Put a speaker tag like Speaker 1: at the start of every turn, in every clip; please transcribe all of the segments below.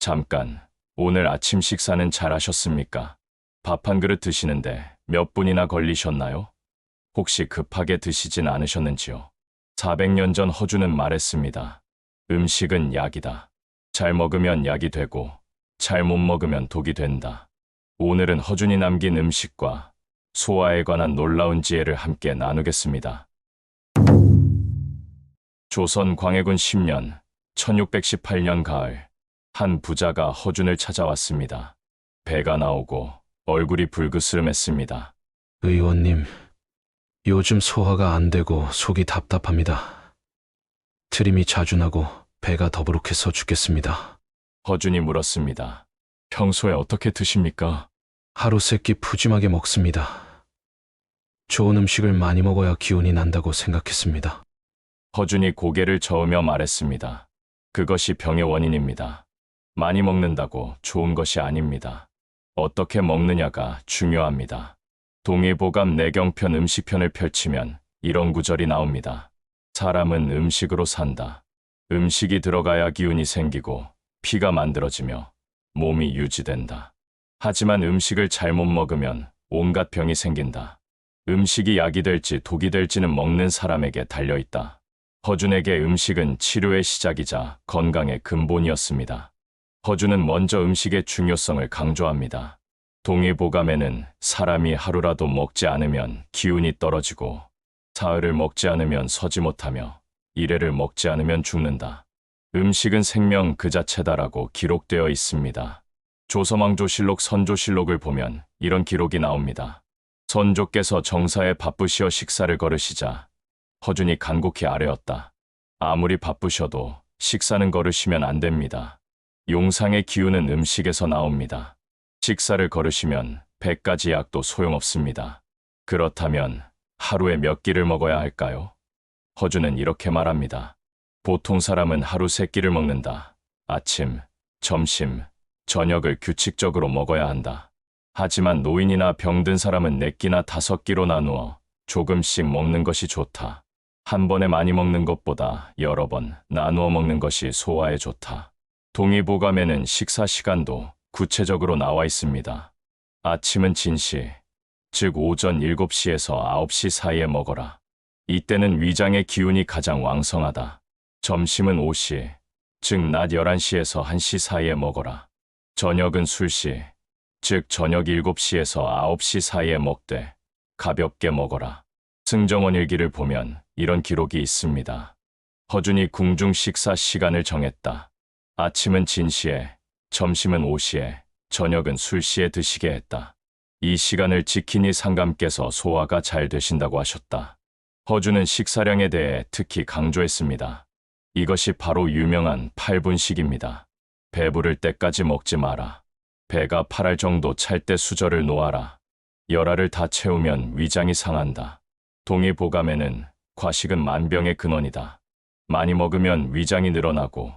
Speaker 1: 잠깐, 오늘 아침 식사는 잘 하셨습니까? 밥 한 그릇 드시는데 몇 분이나 걸리셨나요? 혹시 급하게 드시진 않으셨는지요? 400년 전 허주는 말했습니다. 음식은 약이다. 잘 먹으면 약이 되고, 잘 못 먹으면 독이 된다. 오늘은 허준이 남긴 음식과 소화에 관한 놀라운 지혜를 함께 나누겠습니다. 조선 광해군 10년, 1618년 가을, 한 부자가 허준을 찾아왔습니다. 배가 나오고 얼굴이 불그스름했습니다.
Speaker 2: 의원님, 요즘 소화가 안 되고 속이 답답합니다. 트림이 자주 나고 배가 더부룩해서 죽겠습니다.
Speaker 1: 허준이 물었습니다. 평소에 어떻게 드십니까?
Speaker 2: 하루 세끼 푸짐하게 먹습니다. 좋은 음식을 많이 먹어야 기운이 난다고 생각했습니다.
Speaker 1: 허준이 고개를 저으며 말했습니다. 그것이 병의 원인입니다. 많이 먹는다고 좋은 것이 아닙니다. 어떻게 먹느냐가 중요합니다. 동의보감 내경편 음식편을 펼치면 이런 구절이 나옵니다. 사람은 음식으로 산다. 음식이 들어가야 기운이 생기고 피가 만들어지며 몸이 유지된다. 하지만 음식을 잘못 먹으면 온갖 병이 생긴다. 음식이 약이 될지 독이 될지는 먹는 사람에게 달려있다. 허준에게 음식은 치료의 시작이자 건강의 근본이었습니다. 허준은 먼저 음식의 중요성을 강조합니다. 동의보감에는 사람이 하루라도 먹지 않으면 기운이 떨어지고, 사흘을 먹지 않으면 서지 못하며, 일회를 먹지 않으면 죽는다. 음식은 생명 그 자체다라고 기록되어 있습니다. 조선왕조실록 선조실록을 보면 이런 기록이 나옵니다. 선조께서 정사에 바쁘시어 식사를 거르시자 허준이 간곡히 아뢰었다. 아무리 바쁘셔도 식사는 거르시면 안 됩니다. 용상의 기운은 음식에서 나옵니다. 식사를 거르시면 100가지 약도 소용없습니다. 그렇다면 하루에 몇 끼를 먹어야 할까요? 허준은 이렇게 말합니다. 보통 사람은 하루 3끼를 먹는다. 아침, 점심, 저녁을 규칙적으로 먹어야 한다. 하지만 노인이나 병든 사람은 4끼나 5끼로 나누어 조금씩 먹는 것이 좋다. 한 번에 많이 먹는 것보다 여러 번 나누어 먹는 것이 소화에 좋다. 동의보감에는 식사 시간도 구체적으로 나와 있습니다. 아침은 진시, 즉 오전 7시에서 9시 사이에 먹어라. 이때는 위장의 기운이 가장 왕성하다. 점심은 오시, 즉 낮 11시에서 1시 사이에 먹어라. 저녁은 술시, 즉 저녁 7시에서 9시 사이에 먹되 가볍게 먹어라. 승정원 일기를 보면 이런 기록이 있습니다. 허준이 궁중 식사 시간을 정했다. 아침은 진시에, 점심은 오시에, 저녁은 술시에 드시게 했다. 이 시간을 지키니 상감께서 소화가 잘 되신다고 하셨다. 허준은 식사량에 대해 특히 강조했습니다. 이것이 바로 유명한 8분식입니다. 배부를 때까지 먹지 마라. 배가 팔할 정도 찰 때 수저를 놓아라. 열알을 다 채우면 위장이 상한다. 동의보감에는 과식은 만병의 근원이다. 많이 먹으면 위장이 늘어나고,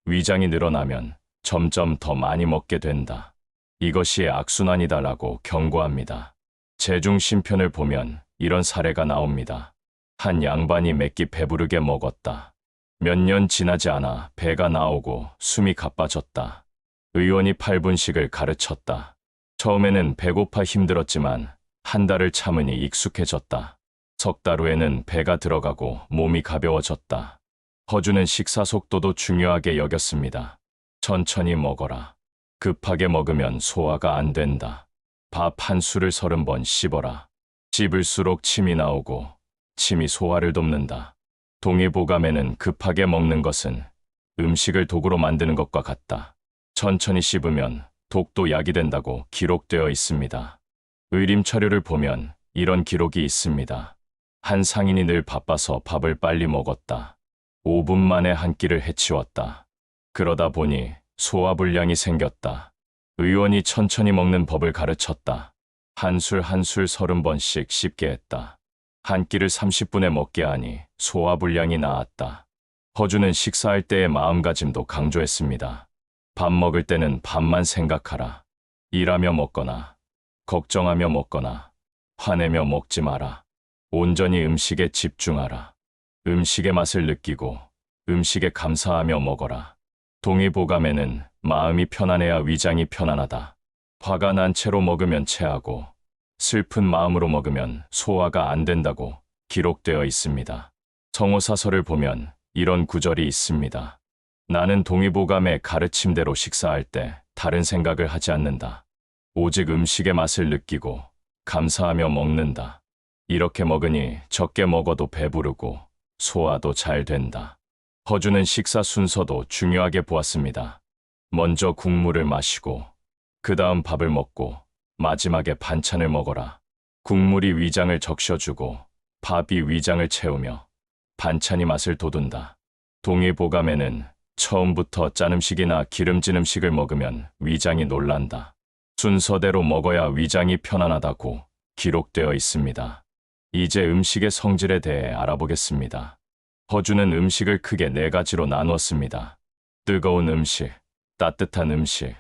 Speaker 1: 위장이 늘어나면 점점 더 많이 먹게 된다. 이것이 악순환이다라고 경고합니다. 제중심편을 보면 이런 사례가 나옵니다. 한 양반이 몇 끼 배부르게 먹었다. 몇 년 지나지 않아 배가 나오고 숨이 가빠졌다. 의원이 8분식을 가르쳤다. 처음에는 배고파 힘들었지만 한 달을 참으니 익숙해졌다. 석 달 후에는 배가 들어가고 몸이 가벼워졌다. 허준은 식사 속도도 중요하게 여겼습니다. 천천히 먹어라. 급하게 먹으면 소화가 안 된다. 밥 한 술을 30번 씹어라. 씹을수록 침이 나오고 침이 소화를 돕는다. 동의보감에는 급하게 먹는 것은 음식을 독으로 만드는 것과 같다. 천천히 씹으면 독도 약이 된다고 기록되어 있습니다. 의림처류를 보면 이런 기록이 있습니다. 한 상인이 늘 바빠서 밥을 빨리 먹었다. 5분 만에 한 끼를 해치웠다. 그러다 보니 소화불량이 생겼다. 의원이 천천히 먹는 법을 가르쳤다. 한 술 한 술 30번씩 씹게 했다. 한 끼를 30분에 먹게 하니 소화불량이 나았다. 허준은 식사할 때의 마음가짐도 강조했습니다. 밥 먹을 때는 밥만 생각하라. 일하며 먹거나, 걱정하며 먹거나, 화내며 먹지 마라. 온전히 음식에 집중하라. 음식의 맛을 느끼고 음식에 감사하며 먹어라. 동의보감에는 마음이 편안해야 위장이 편안하다. 화가 난 채로 먹으면 체하고 슬픈 마음으로 먹으면 소화가 안 된다고 기록되어 있습니다. 성호사설을 보면 이런 구절이 있습니다. 나는 동의보감의 가르침대로 식사할 때 다른 생각을 하지 않는다. 오직 음식의 맛을 느끼고 감사하며 먹는다. 이렇게 먹으니 적게 먹어도 배부르고 소화도 잘 된다. 허주는 식사 순서도 중요하게 보았습니다. 먼저 국물을 마시고 그 다음 밥을 먹고 마지막에 반찬을 먹어라. 국물이 위장을 적셔주고 밥이 위장을 채우며 반찬이 맛을 돋운다. 동의보감에는 처음부터 짠 음식이나 기름진 음식을 먹으면 위장이 놀란다. 순서대로 먹어야 위장이 편안하다고 기록되어 있습니다. 이제 음식의 성질에 대해 알아보겠습니다. 허주는 음식을 크게 4가지로 나누었습니다. 뜨거운 음식, 따뜻한 음식,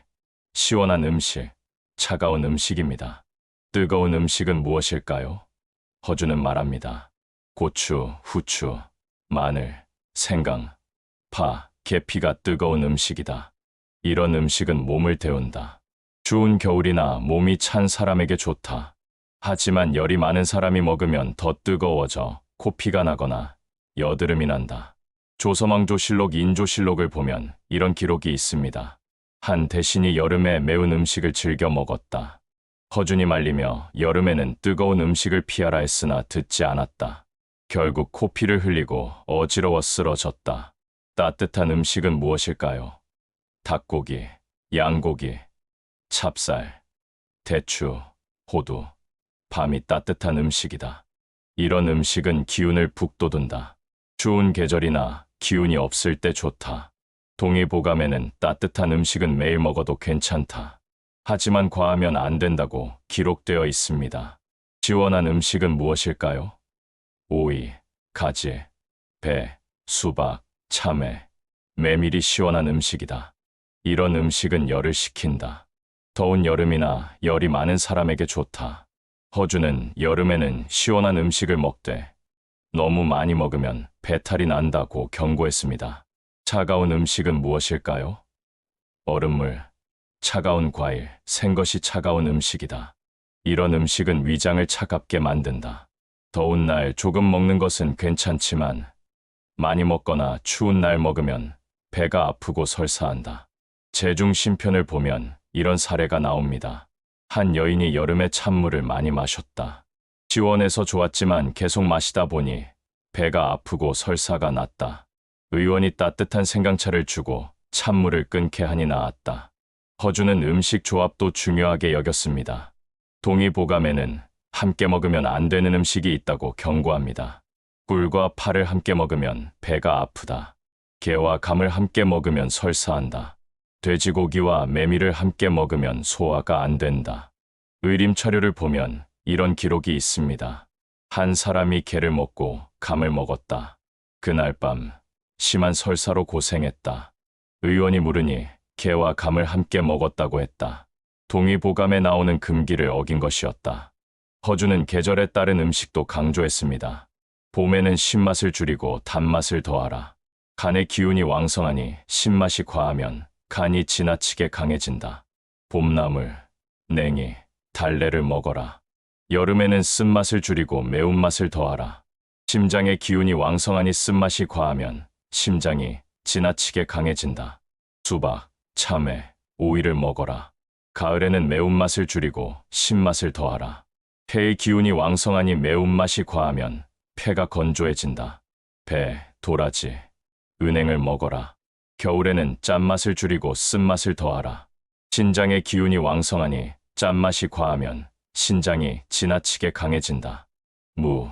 Speaker 1: 시원한 음식, 차가운 음식입니다. 뜨거운 음식은 무엇일까요? 허주는 말합니다. 고추, 후추, 마늘, 생강, 파, 계피가 뜨거운 음식이다. 이런 음식은 몸을 데운다. 추운 겨울이나 몸이 찬 사람에게 좋다. 하지만 열이 많은 사람이 먹으면 더 뜨거워져 코피가 나거나 여드름이 난다. 조선왕조실록 인조실록을 보면 이런 기록이 있습니다. 한 대신이 여름에 매운 음식을 즐겨 먹었다. 허준이 말리며 여름에는 뜨거운 음식을 피하라 했으나 듣지 않았다. 결국 코피를 흘리고 어지러워 쓰러졌다. 따뜻한 음식은 무엇일까요? 닭고기, 양고기, 찹쌀, 대추, 호두, 밤이 따뜻한 음식이다. 이런 음식은 기운을 북돋운다. 추운 계절이나 기운이 없을 때 좋다. 동의보감에는 따뜻한 음식은 매일 먹어도 괜찮다. 하지만 과하면 안 된다고 기록되어 있습니다. 시원한 음식은 무엇일까요? 오이, 가지, 배, 수박, 참외, 메밀이 시원한 음식이다. 이런 음식은 열을 식힌다. 더운 여름이나 열이 많은 사람에게 좋다. 허주는 여름에는 시원한 음식을 먹되 너무 많이 먹으면 배탈이 난다고 경고했습니다. 차가운 음식은 무엇일까요? 얼음물, 차가운 과일, 생것이 차가운 음식이다. 이런 음식은 위장을 차갑게 만든다. 더운 날 조금 먹는 것은 괜찮지만 많이 먹거나 추운 날 먹으면 배가 아프고 설사한다. 제중심편을 보면 이런 사례가 나옵니다. 한 여인이 여름에 찬물을 많이 마셨다. 시원해서 좋았지만 계속 마시다 보니 배가 아프고 설사가 났다. 의원이 따뜻한 생강차를 주고 찬물을 끊게 하니 나았다. 허주는 음식 조합도 중요하게 여겼습니다. 동의보감에는 함께 먹으면 안 되는 음식이 있다고 경고합니다. 꿀과 파를 함께 먹으면 배가 아프다. 게와 감을 함께 먹으면 설사한다. 돼지고기와 메밀을 함께 먹으면 소화가 안 된다. 의림처류를 보면 이런 기록이 있습니다. 한 사람이 게를 먹고 감을 먹었다. 그날 밤 심한 설사로 고생했다. 의원이 물으니 게와 감을 함께 먹었다고 했다. 동의보감에 나오는 금기를 어긴 것이었다. 허주는 계절에 따른 음식도 강조했습니다. 봄에는 신맛을 줄이고 단맛을 더하라. 간의 기운이 왕성하니 신맛이 과하면 간이 지나치게 강해진다. 봄나물, 냉이, 달래를 먹어라. 여름에는 쓴맛을 줄이고 매운맛을 더하라. 심장의 기운이 왕성하니 쓴맛이 과하면 심장이 지나치게 강해진다. 수박, 참외, 오이를 먹어라. 가을에는 매운맛을 줄이고 신맛을 더하라. 폐의 기운이 왕성하니 매운맛이 과하면 폐가 건조해진다. 배, 도라지, 은행을 먹어라. 겨울에는 짠맛을 줄이고 쓴맛을 더하라. 신장의 기운이 왕성하니 짠맛이 과하면 신장이 지나치게 강해진다. 무,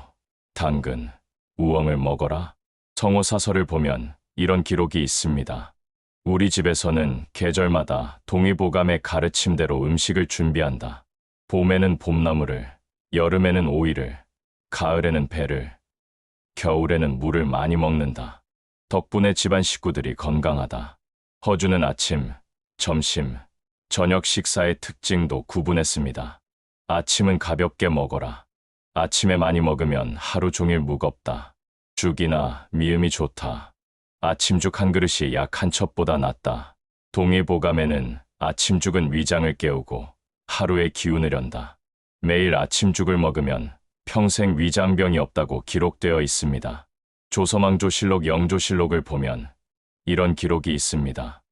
Speaker 1: 당근, 우엉을 먹어라. 성호사설을 보면 이런 기록이 있습니다. 우리 집에서는 계절마다 동의보감의 가르침대로 음식을 준비한다. 봄에는 봄나물을, 여름에는 오이를, 가을에는 배를, 겨울에는 무를 많이 먹는다. 덕분에 집안 식구들이 건강하다. 허주는 아침, 점심, 저녁 식사의 특징도 구분했습니다. 아침은 가볍게 먹어라. 아침에 많이 먹으면 하루 종일 무겁다. 죽이나 미음이 좋다. 아침죽 한 그릇이 약 한 첩보다 낫다. 동의보감에는 아침죽은 위장을 깨우고 하루의 기운을 연다. 매일 아침죽을 먹으면 평생 위장병이 없다고 기록되어 있습니다. 조선왕조실록 영조실록을 보면 이런 기록이 있습니다.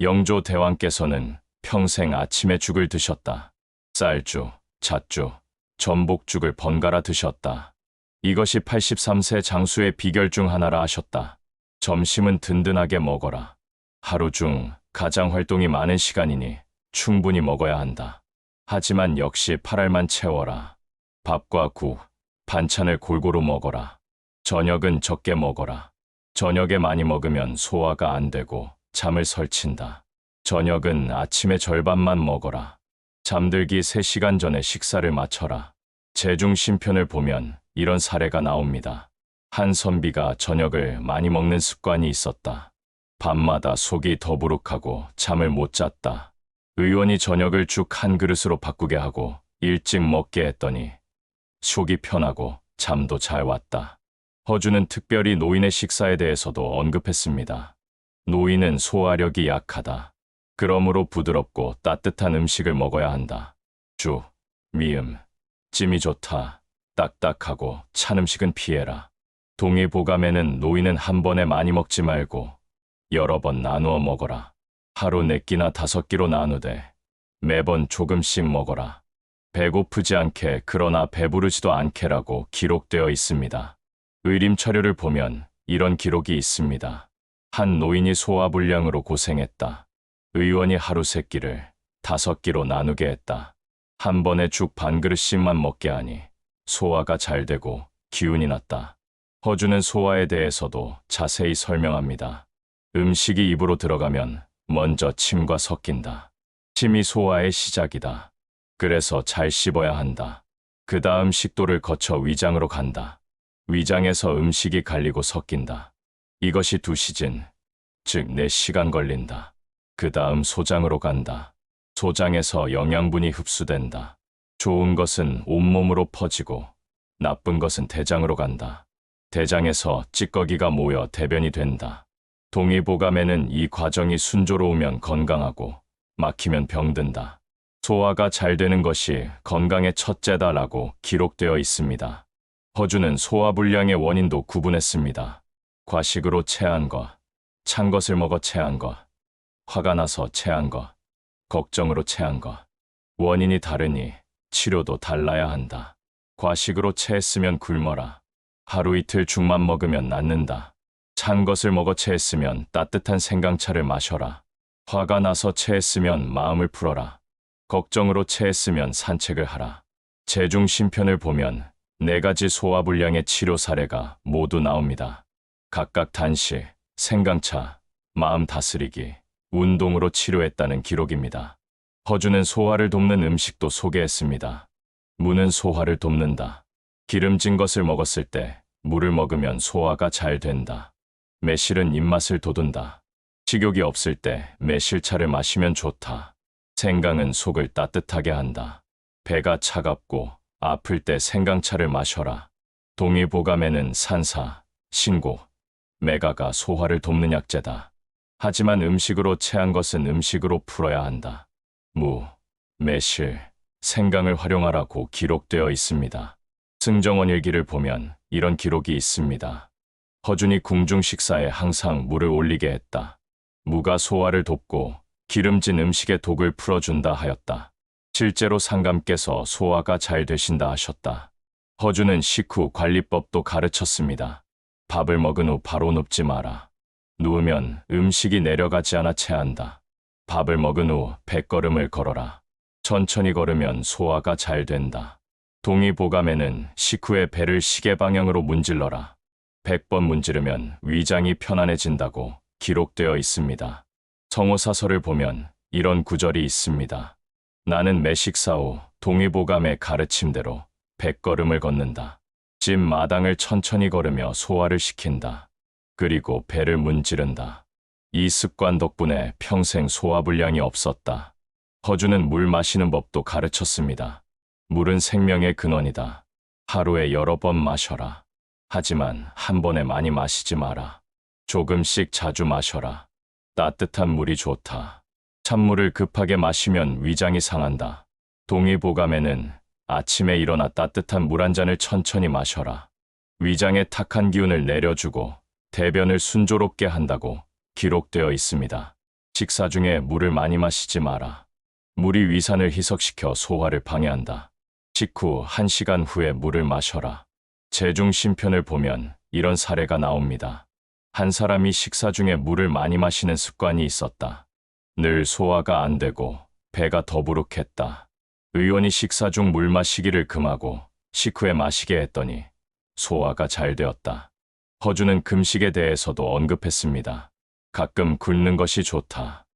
Speaker 1: 영조 대왕께서는 평생 아침에 죽을 드셨다. 쌀주, 잣주, 전복죽을 번갈아 드셨다. 이것이 83세 장수의 비결 중 하나라 하셨다. 점심은 든든하게 먹어라. 하루 중 가장 활동이 많은 시간이니 충분히 먹어야 한다. 하지만 역시 8알만 채워라. 밥과 국, 반찬을 골고루 먹어라. 저녁은 적게 먹어라. 저녁에 많이 먹으면 소화가 안 되고 잠을 설친다. 저녁은 아침의 절반만 먹어라. 잠들기 3시간 전에 식사를 마쳐라. 제중신편을 보면 이런 사례가 나옵니다. 한 선비가 저녁을 많이 먹는 습관이 있었다. 밤마다 속이 더부룩하고 잠을 못 잤다. 의원이 저녁을 죽 한 그릇으로 바꾸게 하고 일찍 먹게 했더니 속이 편하고 잠도 잘 왔다. 허주는 특별히 노인의 식사에 대해서도 언급했습니다. 노인은 소화력이 약하다. 그러므로 부드럽고 따뜻한 음식을 먹어야 한다. 죽, 미음, 찜이 좋다. 딱딱하고 찬 음식은 피해라. 동의보감에는 노인은 한 번에 많이 먹지 말고 여러 번 나누어 먹어라. 하루 4끼나 5끼로 나누되 매번 조금씩 먹어라. 배고프지 않게 그러나 배부르지도 않게라고 기록되어 있습니다. 의림처료를 보면 이런 기록이 있습니다. 한 노인이 소화불량으로 고생했다. 의원이 하루 3끼를 5끼로 나누게 했다. 한 번에 죽 반 그릇씩만 먹게 하니 소화가 잘 되고 기운이 났다. 허주는 소화에 대해서도 자세히 설명합니다. 음식이 입으로 들어가면 먼저 침과 섞인다. 침이 소화의 시작이다. 그래서 잘 씹어야 한다. 그 다음 식도를 거쳐 위장으로 간다. 위장에서 음식이 갈리고 섞인다. 이것이 2시즌, 즉 4시간 걸린다. 그 다음 소장으로 간다. 소장에서 영양분이 흡수된다. 좋은 것은 온몸으로 퍼지고 나쁜 것은 대장으로 간다. 대장에서 찌꺼기가 모여 대변이 된다. 동의보감에는 이 과정이 순조로우면 건강하고 막히면 병든다. 소화가 잘 되는 것이 건강의 첫째다라고 기록되어 있습니다. 허주는 소화불량의 원인도 구분했습니다. 과식으로 체한 것, 찬 것을 먹어 체한 것, 화가 나서 체한 것, 걱정으로 체한 것. 원인이 다르니 치료도 달라야 한다. 과식으로 체했으면 굶어라. 하루 이틀 죽만 먹으면 낫는다. 찬 것을 먹어 체했으면 따뜻한 생강차를 마셔라. 화가 나서 체했으면 마음을 풀어라. 걱정으로 체했으면 산책을 하라. 제중신편을 보면 4가지 소화불량의 치료 사례가 모두 나옵니다. 각각 단식, 생강차, 마음 다스리기, 운동으로 치료했다는 기록입니다. 허주는 소화를 돕는 음식도 소개했습니다. 무는 소화를 돕는다. 기름진 것을 먹었을 때 물을 먹으면 소화가 잘 된다. 매실은 입맛을 돋운다. 식욕이 없을 때 매실차를 마시면 좋다. 생강은 속을 따뜻하게 한다. 배가 차갑고 아플 때 생강차를 마셔라. 동의보감에는 산사, 신고, 메가가 소화를 돕는 약재다. 하지만 음식으로 체한 것은 음식으로 풀어야 한다. 무, 매실, 생강을 활용하라고 기록되어 있습니다. 승정원 일기를 보면 이런 기록이 있습니다. 허준이 궁중 식사에 항상 물을 올리게 했다. 무가 소화를 돕고 기름진 음식의 독을 풀어준다 하였다. 실제로 상감께서 소화가 잘 되신다 하셨다. 허준은 식후 관리법도 가르쳤습니다. 밥을 먹은 후 바로 눕지 마라. 누우면 음식이 내려가지 않아 체한다. 밥을 먹은 후 100걸음을 걸어라. 천천히 걸으면 소화가 잘 된다. 동의보감에는 식후에 배를 시계 방향으로 문질러라. 100번 문지르면 위장이 편안해진다고 기록되어 있습니다. 성호사설을 보면 이런 구절이 있습니다. 나는 매 식사 후 동의보감의 가르침대로 100걸음을 걷는다. 집 마당을 천천히 걸으며 소화를 시킨다. 그리고 배를 문지른다. 이 습관 덕분에 평생 소화불량이 없었다. 허주는 물 마시는 법도 가르쳤습니다. 물은 생명의 근원이다. 하루에 여러 번 마셔라. 하지만 한 번에 많이 마시지 마라. 조금씩 자주 마셔라. 따뜻한 물이 좋다. 찬물을 급하게 마시면 위장이 상한다. 동의보감에는 아침에 일어나 따뜻한 물 한 잔을 천천히 마셔라. 위장의 탁한 기운을 내려주고 대변을 순조롭게 한다고 기록되어 있습니다. 식사 중에 물을 많이 마시지 마라. 물이 위산을 희석시켜 소화를 방해한다. 식후 1시간 후에 물을 마셔라. 제중심편을 보면 이런 사례가 나옵니다. 한 사람이 식사 중에 물을 많이 마시는 습관이 있었다. 늘 소화가 안 되고 배가 더부룩했다. 의원이 식사 중 물 마시기를 금하고 식후에 마시게 했더니 소화가 잘 되었다. 허주는 금식에 대해서도 언급했습니다. 가끔 굶는 것이 좋다.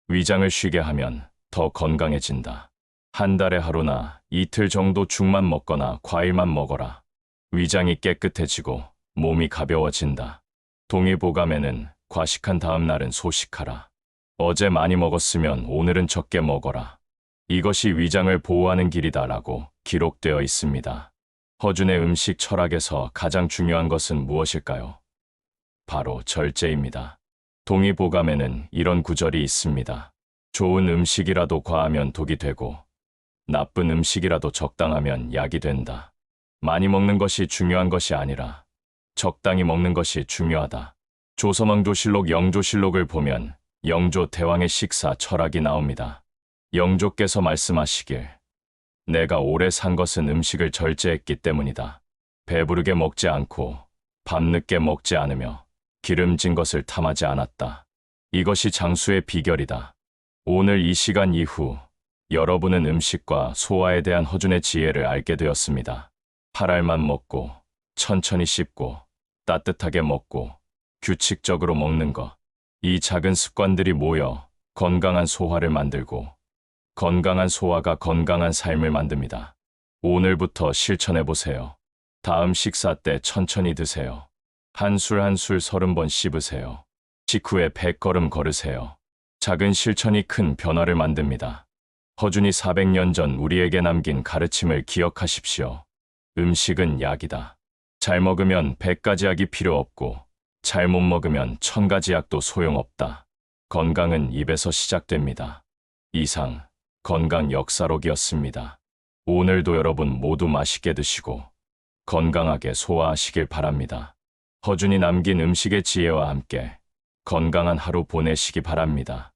Speaker 1: 위장을 쉬게 하면 더 건강해진다. 한 달에 하루나 이틀 정도 죽만 먹거나 과일만 먹어라. 위장이 깨끗해지고 몸이 가벼워진다. 동의보감에는 과식한 다음 날은 소식하라. 어제 많이 먹었으면 오늘은 적게 먹어라. 이것이 위장을 보호하는 길이다라고 기록되어 있습니다. 허준의 음식 철학에서 가장 중요한 것은 무엇일까요? 바로 절제입니다. 동의보감에는 이런 구절이 있습니다. 좋은 음식이라도 과하면 독이 되고 나쁜 음식이라도 적당하면 약이 된다. 많이 먹는 것이 중요한 것이 아니라 적당히 먹는 것이 중요하다. 조선왕조실록 영조실록을 보면 영조 대왕의 식사 철학이 나옵니다. 영조께서 말씀하시길 내가 오래 산 것은 음식을 절제했기 때문이다. 배부르게 먹지 않고 밤늦게 먹지 않으며 기름진 것을 탐하지 않았다. 이것이 장수의 비결이다. 오늘 이 시간 이후 여러분은 음식과 소화에 대한 허준의 지혜를 알게 되었습니다. 할 알만 먹고 천천히 씹고 따뜻하게 먹고 규칙적으로 먹는 것. 이 작은 습관들이 모여 건강한 소화를 만들고 건강한 소화가 건강한 삶을 만듭니다. 오늘부터 실천해 보세요. 다음 식사 때 천천히 드세요. 한 술 한 술 30번 씹으세요. 식후에 100걸음 걸으세요. 작은 실천이 큰 변화를 만듭니다. 허준이 400년 전 우리에게 남긴 가르침을 기억하십시오. 음식은 약이다. 잘 먹으면 100가지 약이 필요 없고 잘못 먹으면 1000가지 약도 소용없다. 건강은 입에서 시작됩니다. 이상 건강 역사록이었습니다. 오늘도 여러분 모두 맛있게 드시고 건강하게 소화하시길 바랍니다. 허준이 남긴 음식의 지혜와 함께 건강한 하루 보내시기 바랍니다.